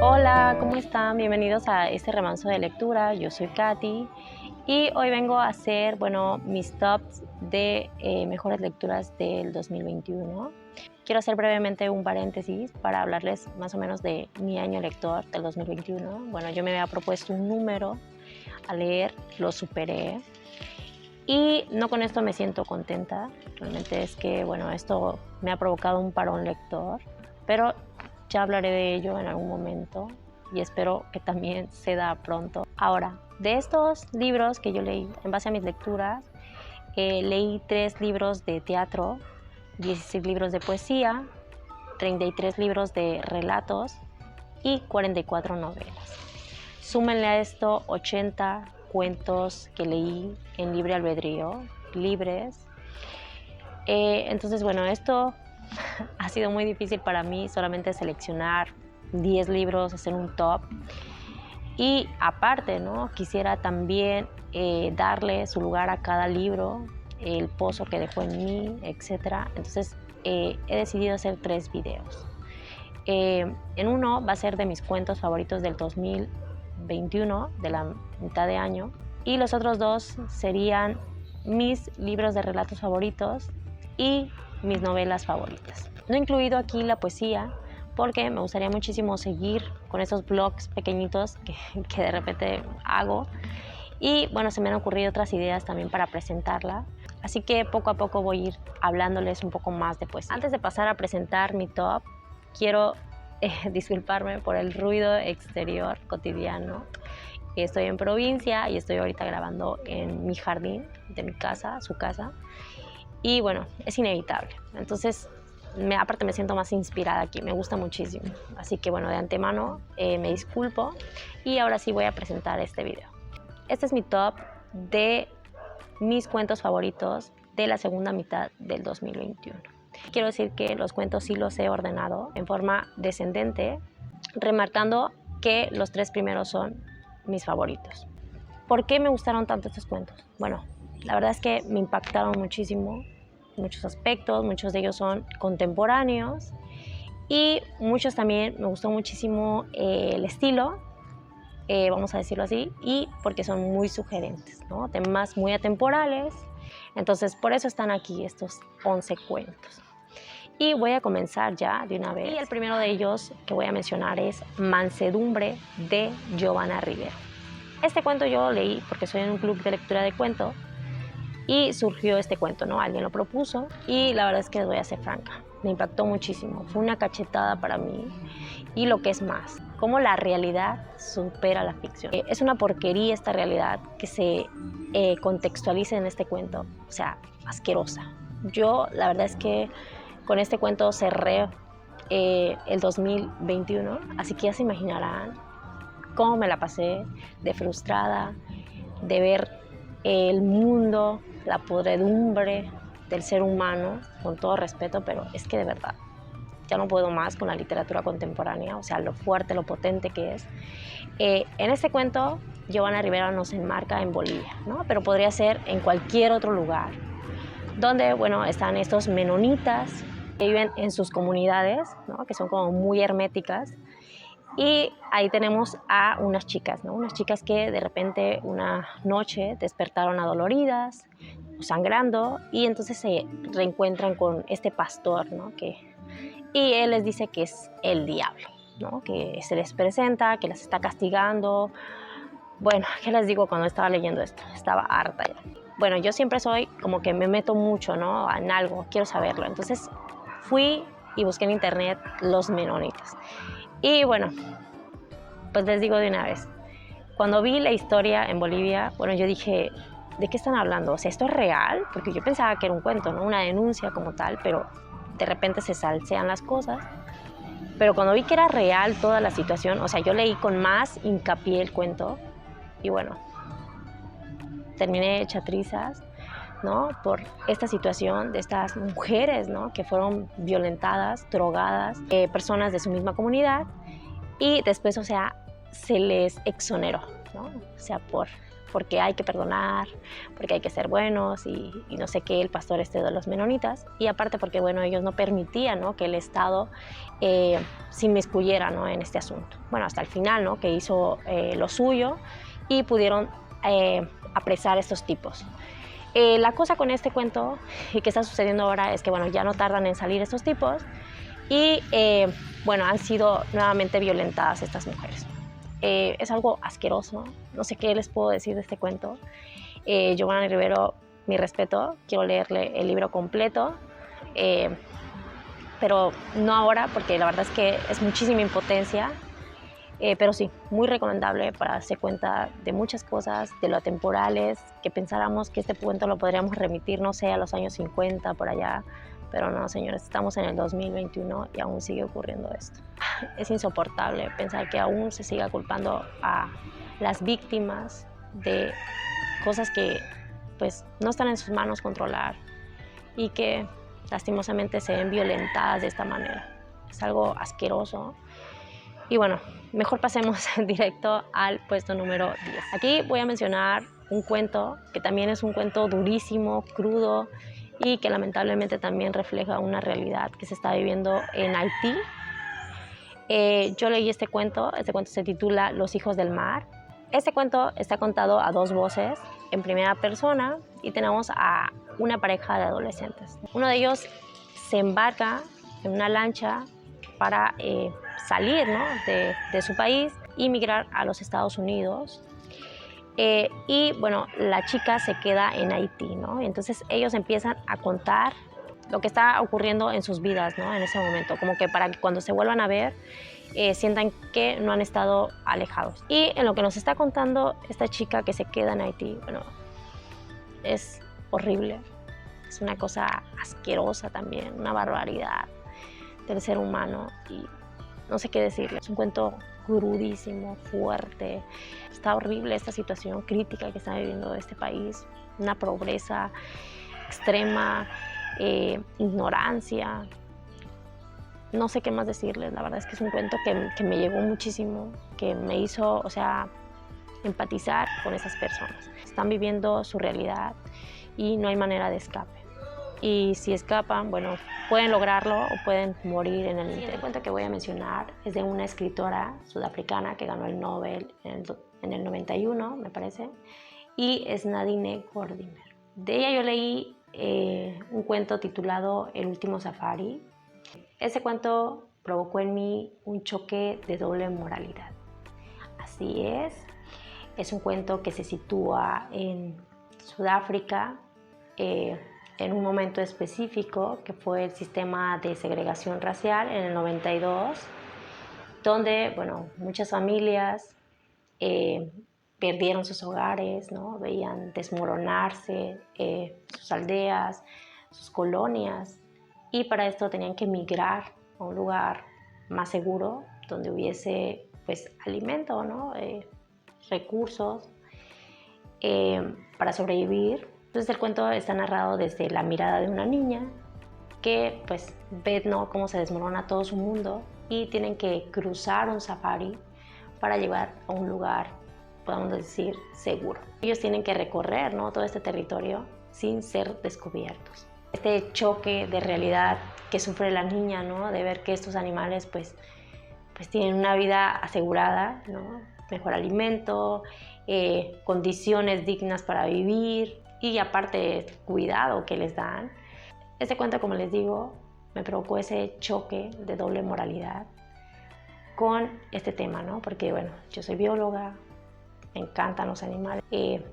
Hola, ¿cómo están? Bienvenidos a este remanso de lectura. Yo soy Katy y hoy vengo a hacer, mis tops de mejores lecturas del 2021. Quiero hacer brevemente un paréntesis para hablarles más o menos de mi año lector del 2021. Bueno, yo me había propuesto un número a leer, lo superé y no con esto me siento contenta. Realmente es que, esto me ha provocado un parón lector, pero ya hablaré de ello en algún momento y espero que también se da pronto. Ahora, de estos libros que yo leí, en base a mis lecturas, leí 3 libros de teatro, 16 libros de poesía, 33 libros de relatos y 44 novelas. Súmenle a esto 80 cuentos que leí en libre albedrío, libres. Entonces, esto ha sido muy difícil para mí solamente seleccionar 10 libros, hacer un top. Y aparte, quisiera también darle su lugar a cada libro, el pozo que dejó en mí, etc. Entonces, he decidido hacer 3 videos. En uno va a ser de mis cuentos favoritos del 2021, de la mitad de año. Y los otros 2 serían mis libros de relatos favoritos y mis novelas favoritas. No he incluido aquí la poesía porque me gustaría muchísimo seguir con esos blogs pequeñitos que de repente hago y se me han ocurrido otras ideas también para presentarla, así que poco a poco voy a ir hablándoles un poco más de poesía. Antes de pasar a presentar mi top, quiero disculparme por el ruido exterior cotidiano. Estoy en provincia y estoy ahorita grabando en mi jardín de mi casa, su casa. Y es inevitable. Entonces, aparte me siento más inspirada aquí, me gusta muchísimo. Así que de antemano me disculpo y ahora sí voy a presentar este video. Este es mi top de mis cuentos favoritos de la segunda mitad del 2021. Quiero decir que los cuentos sí los he ordenado en forma descendente, remarcando que los 3 primeros son mis favoritos. ¿Por qué me gustaron tanto estos cuentos? Bueno, la verdad es que me impactaron muchísimo, muchos aspectos, muchos de ellos son contemporáneos y muchos también me gustó muchísimo el estilo, vamos a decirlo así, y porque son muy sugerentes, temas muy atemporales, entonces por eso están aquí estos 11 cuentos. Y voy a comenzar ya de una vez. Y el primero de ellos que voy a mencionar es Mansedumbre de Giovanna Rivero. Este cuento yo lo leí porque soy en un club de lectura de cuentos y surgió este cuento, Alguien lo propuso y la verdad es que les voy a ser franca, me impactó muchísimo, fue una cachetada para mí y lo que es más, cómo la realidad supera la ficción. Es una porquería esta realidad que se contextualiza en este cuento, o sea, asquerosa. Yo la verdad es que con este cuento cerré el 2021, así que ya se imaginarán cómo me la pasé de frustrada, de ver el mundo, la podredumbre del ser humano, con todo respeto, pero es que de verdad ya no puedo más con la literatura contemporánea, o sea, lo fuerte, lo potente que es. En este cuento, Giovanna Rivero nos enmarca en Bolivia, pero podría ser en cualquier otro lugar, donde, están estos menonitas que viven en sus comunidades, que son como muy herméticas. Y ahí tenemos a unas chicas, unas chicas que de repente una noche despertaron adoloridas, sangrando, y entonces se reencuentran con este pastor, y él les dice que es el diablo, que se les presenta, que las está castigando. Bueno, ¿qué les digo cuando estaba leyendo esto? Estaba harta ya. Yo siempre soy como que me meto mucho, en algo, quiero saberlo. Entonces fui y busqué en internet los menonitas. Y pues les digo de una vez, cuando vi la historia en Bolivia, yo dije, ¿de qué están hablando? O sea, ¿esto es real? Porque yo pensaba que era un cuento, una denuncia como tal, pero de repente se salsean las cosas. Pero cuando vi que era real toda la situación, o sea, yo leí con más hincapié el cuento y terminé hecha trizas, por esta situación de estas mujeres, que fueron violentadas, drogadas, personas de su misma comunidad, y después, o sea, se les exoneró, o sea, por porque hay que perdonar, porque hay que ser buenos y no sé qué, el pastor de los menonitas, y aparte porque, bueno, ellos no permitían, ¿no?, que el Estado se inmiscuyera, ¿no?, en este asunto. Bueno, hasta el final, ¿no?, que hizo lo suyo y pudieron apresar a estos tipos. La cosa con este cuento y que está sucediendo ahora es que, bueno, ya no tardan en salir estos tipos y, bueno, han sido nuevamente violentadas estas mujeres. Es algo asqueroso, no sé qué les puedo decir de este cuento. Giovanna Rivero, mi respeto, quiero leerle el libro completo, pero no ahora porque la verdad es que es muchísima impotencia, pero sí, muy recomendable para darse cuenta de muchas cosas, de lo atemporales, que pensáramos que este cuento lo podríamos remitir, no sé, a los años 50 por allá, pero no, señores, estamos en el 2021 y aún sigue ocurriendo esto. Es insoportable pensar que aún se siga culpando a las víctimas de cosas que pues no están en sus manos controlar y que lastimosamente se ven violentadas de esta manera. Es algo asqueroso. Y bueno, mejor pasemos directo al puesto número 10. Aquí voy a mencionar un cuento que también es un cuento durísimo, crudo y que lamentablemente también refleja una realidad que se está viviendo en Haití. Yo leí este cuento se titula Los hijos del mar. Este cuento está contado a dos voces, en primera persona, y tenemos a una pareja de adolescentes. Uno de ellos se embarca en una lancha para salir, ¿no?, de su país y migrar a los Estados Unidos. Y bueno, la chica se queda en Haití, ¿no? Entonces ellos empiezan a contar lo que está ocurriendo en sus vidas, ¿no?, en ese momento, como que para que cuando se vuelvan a ver sientan que no han estado alejados. Y en lo que nos está contando esta chica que se queda en Haití, bueno, es horrible, es una cosa asquerosa también, una barbaridad del ser humano y no sé qué decirle. Es un cuento crudísimo, fuerte. Está horrible esta situación crítica que está viviendo este país, una pobreza extrema, ignorancia. No sé qué más decirles, la verdad es que es un cuento que me llegó muchísimo, que me hizo, o sea, empatizar con esas personas. Están viviendo su realidad y no hay manera de escape. Y si escapan, bueno, pueden lograrlo o pueden morir en el intento. El cuento que voy a mencionar es de una escritora sudafricana que ganó el Nobel en el 91, me parece, y es Nadine Gordimer. De ella yo leí un cuento titulado El último safari. Ese cuento provocó en mí un choque de doble moralidad. Así es un cuento que se sitúa en Sudáfrica, en un momento específico que fue el sistema de segregación racial en el 92, donde, bueno, muchas familias perdieron sus hogares, ¿no? Veían desmoronarse sus aldeas, sus colonias, y para esto tenían que emigrar a un lugar más seguro, donde hubiese pues alimento, ¿no?, recursos para sobrevivir. Entonces el cuento está narrado desde la mirada de una niña que pues ve, ¿no?, cómo se desmorona todo su mundo y tienen que cruzar un safari para llegar a un lugar, podemos decir, seguro. Ellos tienen que recorrer, ¿no?, todo este territorio sin ser descubiertos. Este choque de realidad que sufre la niña, ¿no?, de ver que estos animales pues tienen una vida asegurada, ¿no?, mejor alimento, condiciones dignas para vivir y aparte cuidado que les dan. Este cuento, como les digo, me provocó ese choque de doble moralidad con este tema, ¿no? Porque, bueno, yo soy bióloga, me encantan los animales,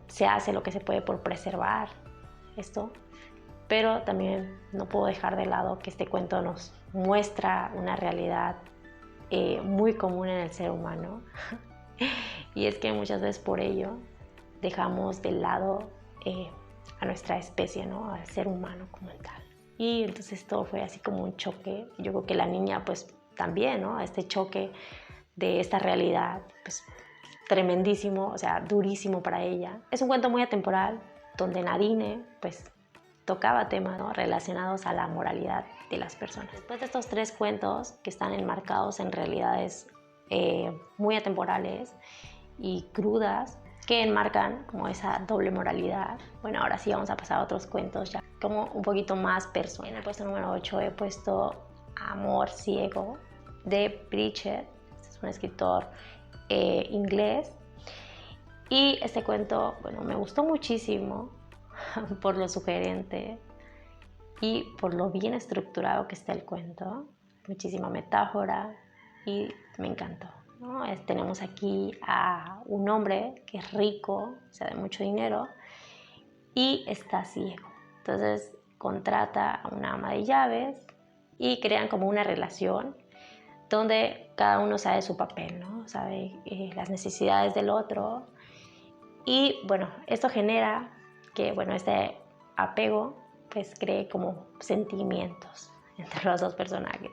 se hace lo que se puede por preservar esto, pero también no puedo dejar de lado que este cuento nos muestra una realidad muy común en el ser humano y es que muchas veces por ello dejamos de lado a nuestra especie, ¿no?, al ser humano como tal. Y entonces todo fue así como un choque. Yo creo que la niña pues también, ¿no?, este choque de esta realidad pues tremendísimo, o sea, durísimo para ella. Es un cuento muy atemporal donde Nadine pues tocaba temas, ¿no?, relacionados a la moralidad de las personas. Después de estos tres cuentos que están enmarcados en realidades muy atemporales y crudas, que enmarcan como esa doble moralidad. Bueno, ahora sí vamos a pasar a otros cuentos ya como un poquito más personales. En el puesto número 8 he puesto Amor ciego de Pritchett. Este es un escritor inglés. Y este cuento, bueno, me gustó muchísimo por lo sugerente y por lo bien estructurado que está el cuento. Muchísima metáfora y me encantó, ¿no? Tenemos aquí a un hombre que es rico, o sea, de mucho dinero, y está ciego. Entonces contrata a una ama de llaves y crean como una relación donde cada uno sabe su papel, ¿no? Sabe las necesidades del otro. Y bueno, esto genera que, bueno, este apego pues cree como sentimientos entre los dos personajes.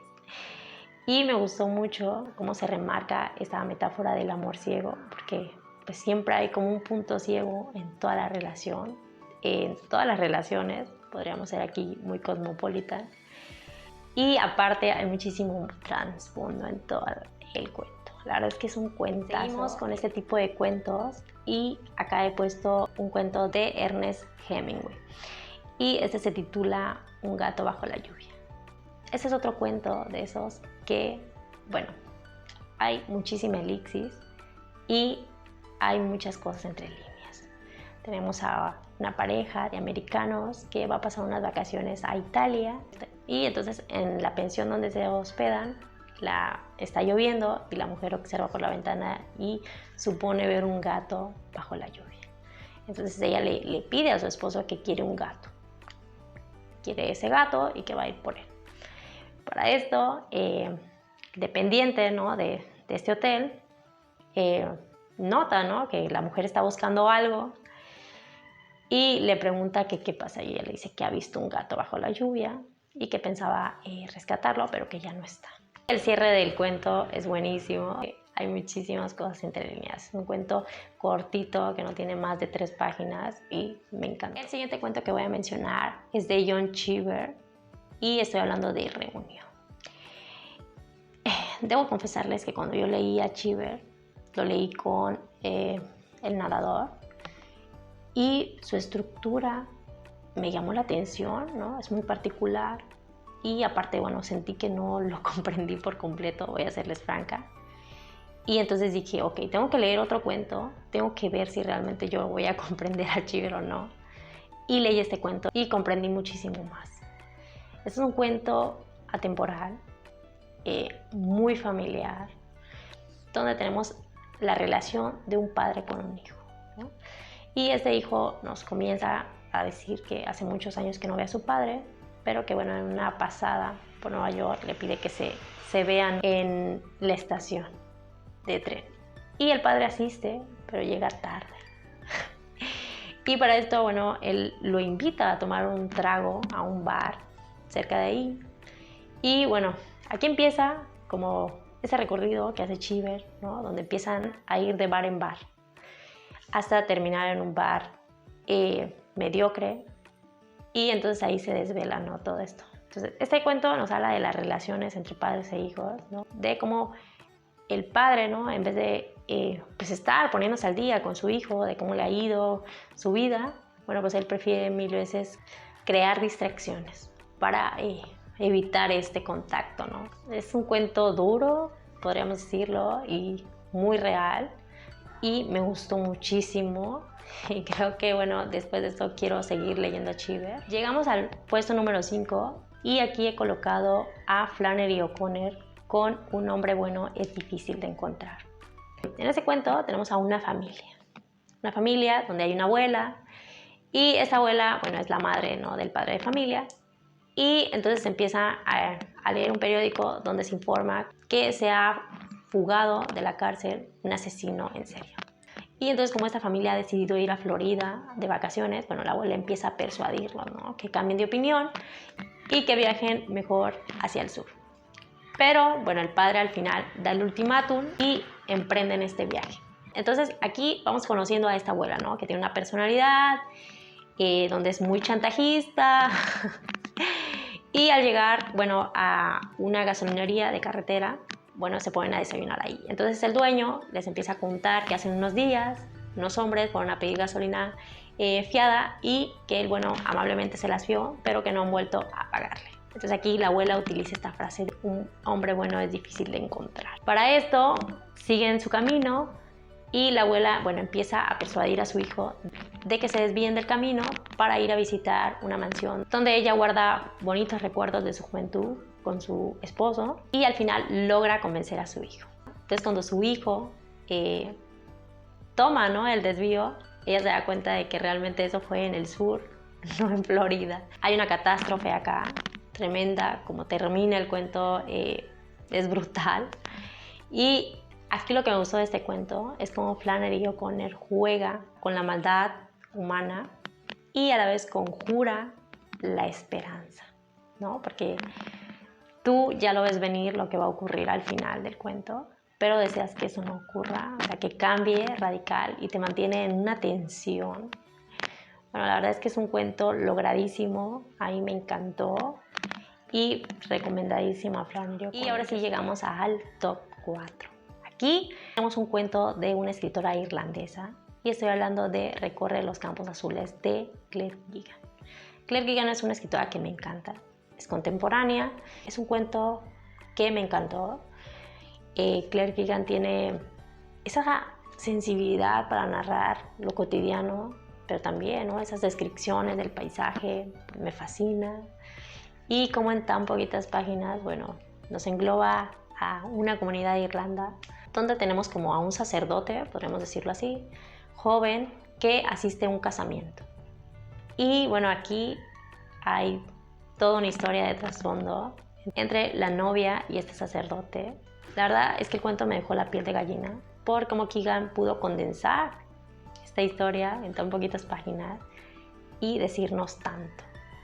Y me gustó mucho cómo se remarca esta metáfora del amor ciego, porque pues siempre hay como un punto ciego en toda la relación, en todas las relaciones, podríamos ser aquí muy cosmopolitan. Y aparte hay muchísimo trasfondo en todo el cuento. La verdad es que es un cuentazo. Seguimos con este tipo de cuentos y acá he puesto un cuento de Ernest Hemingway. Y este se titula Un gato bajo la lluvia. Este es otro cuento de esos que, bueno, hay muchísima elixir y hay muchas cosas entre líneas. Tenemos a una pareja de americanos que va a pasar unas vacaciones a Italia y entonces en la pensión donde se hospedan está lloviendo y la mujer observa por la ventana y supone ver un gato bajo la lluvia. Entonces ella le pide a su esposo que quiere un gato. Quiere ese gato y que va a ir por él. Para esto, el dependiente, ¿no?, de este hotel nota, ¿no?, que la mujer está buscando algo y le pregunta que qué pasa y ella le dice que ha visto un gato bajo la lluvia y que pensaba rescatarlo, pero que ya no está. El cierre del cuento es buenísimo. Hay muchísimas cosas entre líneas. Es un cuento cortito que no tiene más de 3 páginas y me encanta. El siguiente cuento que voy a mencionar es de John Cheever y estoy hablando de Reunión. Debo confesarles que cuando yo leí a Cheever, lo leí con El nadador y su estructura me llamó la atención, ¿no? Es muy particular y aparte, bueno, sentí que no lo comprendí por completo, voy a serles franca. Y entonces dije, ok, tengo que leer otro cuento, tengo que ver si realmente yo voy a comprender a Cheever o no. Y leí este cuento y comprendí muchísimo más. Es un cuento atemporal, muy familiar, donde tenemos la relación de un padre con un hijo, ¿no? Y este hijo nos comienza a decir que hace muchos años que no ve a su padre, pero que, bueno, en una pasada por Nueva York le pide que se vean en la estación de tren. Y el padre asiste, pero llega tarde. Y para esto, bueno, él lo invita a tomar un trago a un bar cerca de ahí. Y bueno, aquí empieza como ese recorrido que hace Cheever, ¿no?, donde empiezan a ir de bar en bar hasta terminar en un bar mediocre y entonces ahí se desvela, ¿no?, todo esto. Entonces este cuento nos habla de las relaciones entre padres e hijos, ¿no?, de cómo el padre, ¿no?, en vez de pues estar poniéndose al día con su hijo, de cómo le ha ido su vida, bueno, pues él prefiere mil veces crear distracciones para evitar este contacto, ¿no? Es un cuento duro, podríamos decirlo, y muy real, y me gustó muchísimo. Y creo que, bueno, después de esto quiero seguir leyendo a Cheever. Llegamos al puesto número 5 y aquí he colocado a Flannery O'Connor con Un hombre bueno es difícil de encontrar. En ese cuento tenemos a una familia donde hay una abuela y esa abuela, bueno, es la madre, ¿no?, del padre de familia. Y entonces empieza a leer un periódico donde se informa que se ha fugado de la cárcel un asesino en serie. Y entonces, como esta familia ha decidido ir a Florida de vacaciones, bueno, la abuela empieza a persuadirlos, ¿no?, que cambien de opinión y que viajen mejor hacia el sur. Pero, bueno, el padre al final da el ultimátum y emprenden este viaje. Entonces, aquí vamos conociendo a esta abuela, ¿no?, que tiene una personalidad, donde es muy chantajista. Y al llegar, bueno, a una gasolinería de carretera, bueno, se ponen a desayunar ahí. Entonces el dueño les empieza a contar que hace unos días unos hombres fueron a pedir gasolina fiada y que él, bueno, amablemente se las dio, pero que no han vuelto a pagarle. Entonces aquí la abuela utiliza esta frase de un hombre bueno es difícil de encontrar. Para esto siguen su camino y la abuela, bueno, empieza a persuadir a su hijo de que se desvíen del camino para ir a visitar una mansión donde ella guarda bonitos recuerdos de su juventud con su esposo y al final logra convencer a su hijo. Entonces cuando su hijo toma, ¿no?, el desvío, ella se da cuenta de que realmente eso fue en el sur, no en Florida. Hay una catástrofe acá tremenda, como termina el cuento es brutal. Y aquí lo que me gustó de este cuento es cómo Flannery O'Connor juega con la maldad humana y a la vez conjura la esperanza, ¿no? Porque tú ya lo ves venir lo que va a ocurrir al final del cuento, pero deseas que eso no ocurra, o sea, que cambie radical y te mantiene en una tensión. Bueno, la verdad es que es un cuento logradísimo, a mí me encantó y recomendadísimo a Flannery O'Connor. Y ahora sí llegamos al top 4. Aquí tenemos un cuento de una escritora irlandesa y estoy hablando de Recorre los campos azules de Claire Keegan. Claire Keegan es una escritora que me encanta, es contemporánea, es un cuento que me encantó. Claire Keegan tiene esa sensibilidad para narrar lo cotidiano, pero también, ¿no?, esas descripciones del paisaje, me fascina. Y como en tan poquitas páginas, bueno, nos engloba a una comunidad de Irlanda donde tenemos como a un sacerdote, podríamos decirlo así, joven, que asiste a un casamiento. Y bueno, aquí hay toda una historia de trasfondo entre la novia y este sacerdote. La verdad es que el cuento me dejó la piel de gallina por cómo Keegan pudo condensar esta historia en tan poquitas páginas y decirnos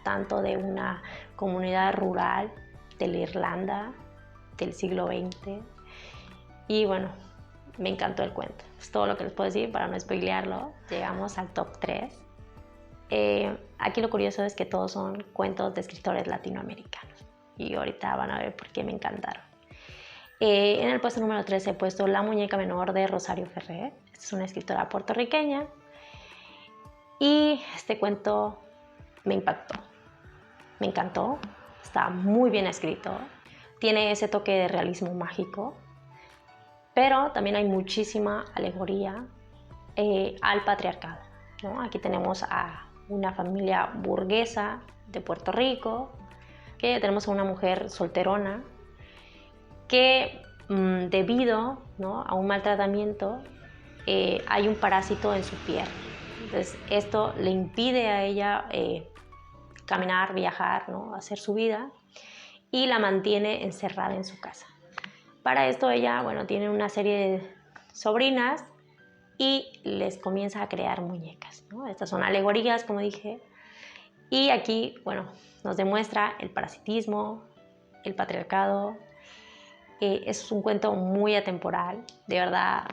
tanto de una comunidad rural de la Irlanda del siglo XX. Y bueno, me encantó el cuento. Es todo lo que les puedo decir para no spoilearlo. Llegamos al top 3. Aquí lo curioso es que todos son cuentos de escritores latinoamericanos. Y ahorita van a ver por qué me encantaron. En el puesto número 3 he puesto La muñeca menor de Rosario Ferrer. Esta es una escritora puertorriqueña. Y este cuento me impactó. Me encantó. Está muy bien escrito. Tiene ese toque de realismo mágico. Pero también hay muchísima alegoría al patriarcado, ¿no? Aquí tenemos a una familia burguesa de Puerto Rico, que tenemos a una mujer solterona que debido, ¿no?, a un maltratamiento hay un parásito en su piel. Entonces esto le impide a ella caminar, viajar, ¿no?, hacer su vida y la mantiene encerrada en su casa. Para esto ella, bueno, tiene una serie de sobrinas y les comienza a crear muñecas, ¿no? Estas son alegorías, como dije, y aquí, bueno, nos demuestra el parasitismo, el patriarcado. Es un cuento muy atemporal, de verdad.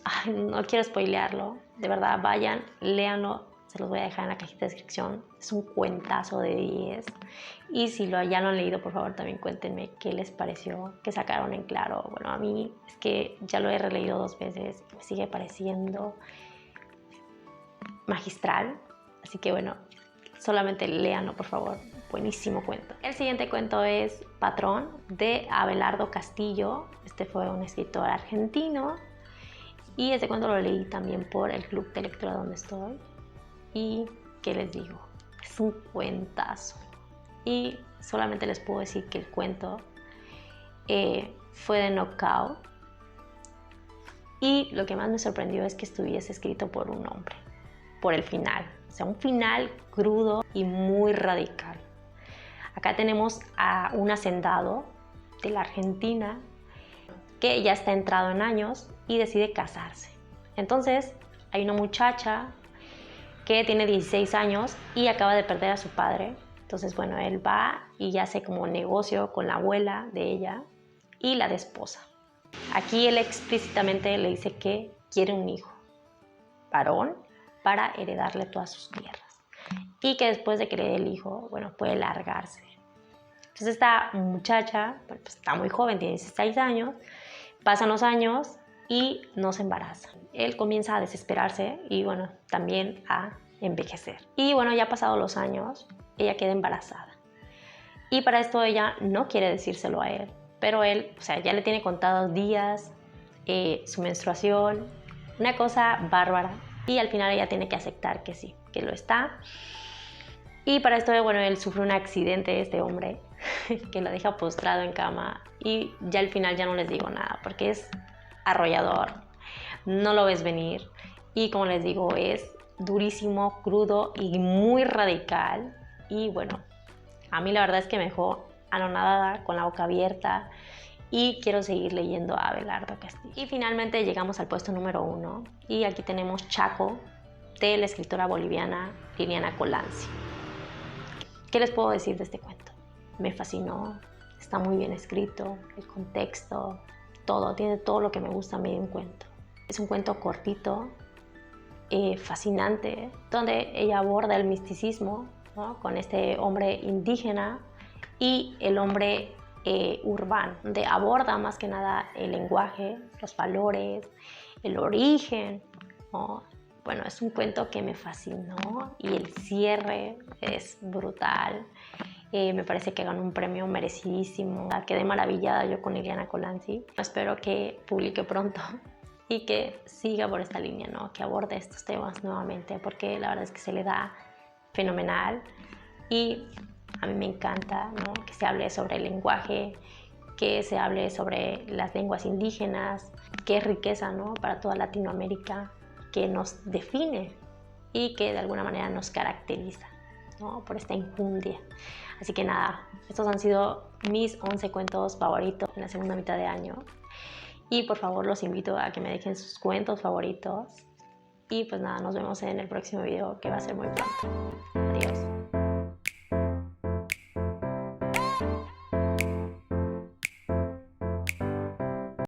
Ay, no quiero spoilearlo, de verdad, vayan, léanlo, se los voy a dejar en la cajita de descripción. Es un cuentazo de 10. Y si ya lo han leído, por favor, también cuéntenme qué les pareció, qué sacaron en claro. Bueno, a mí es que ya lo he releído 2 veces, me sigue pareciendo magistral. Así que bueno, solamente léanlo, por favor. Buenísimo cuento. El siguiente cuento es Patrón, de Abelardo Castillo. Este fue un escritor argentino. Y este cuento lo leí también por el club de lectura donde estoy. Y, ¿qué les digo? Es un cuentazo. Y solamente les puedo decir que el cuento fue de knockout. Y lo que más me sorprendió es que estuviese escrito por un hombre, por el final. O sea, un final crudo y muy radical. Acá tenemos a un hacendado de la Argentina que ya está entrado en años y decide casarse. Entonces, hay una muchacha que tiene 16 años y acaba de perder a su padre. Entonces, bueno, él va y hace como negocio con la abuela de ella y la desposa. Aquí él explícitamente le dice que quiere un hijo varón para heredarle todas sus tierras y que después de que le dé el hijo, bueno, puede largarse. Entonces esta muchacha, bueno, pues está muy joven, tiene 16 años, pasan los años y no se embaraza. Él comienza a desesperarse y bueno, también a envejecer. Y bueno, ya pasados los años, ella queda embarazada. Y para esto ella no quiere decírselo a él, pero él, o sea, ya le tiene contados días, su menstruación, una cosa bárbara. Y al final ella tiene que aceptar que sí, que lo está. Y para esto, bueno, él sufre un accidente, este hombre, que lo deja postrado en cama. Y ya al final ya no les digo nada, porque es arrollador, no lo ves venir. Y como les digo, es durísimo, crudo y muy radical. Y bueno, a mí la verdad es que me dejó anonadada, con la boca abierta, y quiero seguir leyendo a Abelardo Castillo. Y finalmente llegamos al puesto número 1 y aquí tenemos Chaco, de la escritora boliviana Liliana Colanzi. ¿Qué les puedo decir de este cuento? Me fascinó, está muy bien escrito, el contexto, todo, tiene todo lo que me gusta a mí de un cuento. Es un cuento cortito, fascinante, donde ella aborda el misticismo, ¿no?, con este hombre indígena y el hombre urbano, donde aborda más que nada el lenguaje, los valores, el origen, ¿no? Bueno, es un cuento que me fascinó y el cierre es brutal. Me parece que ganó un premio merecidísimo. Quedé maravillada yo con Liliana Colanzi. Espero que publique pronto y que siga por esta línea, ¿no?, que aborde estos temas nuevamente, porque la verdad es que se le da fenomenal y a mí me encanta, ¿no?, que se hable sobre el lenguaje, que se hable sobre las lenguas indígenas, que es riqueza, ¿no?, para toda Latinoamérica, que nos define y que de alguna manera nos caracteriza, ¿no?, por esta injundia. Así que nada, estos han sido mis 11 cuentos favoritos en la segunda mitad de año. Y por favor los invito a que me dejen sus cuentos favoritos. Y pues nada, nos vemos en el próximo video, que va a ser muy pronto.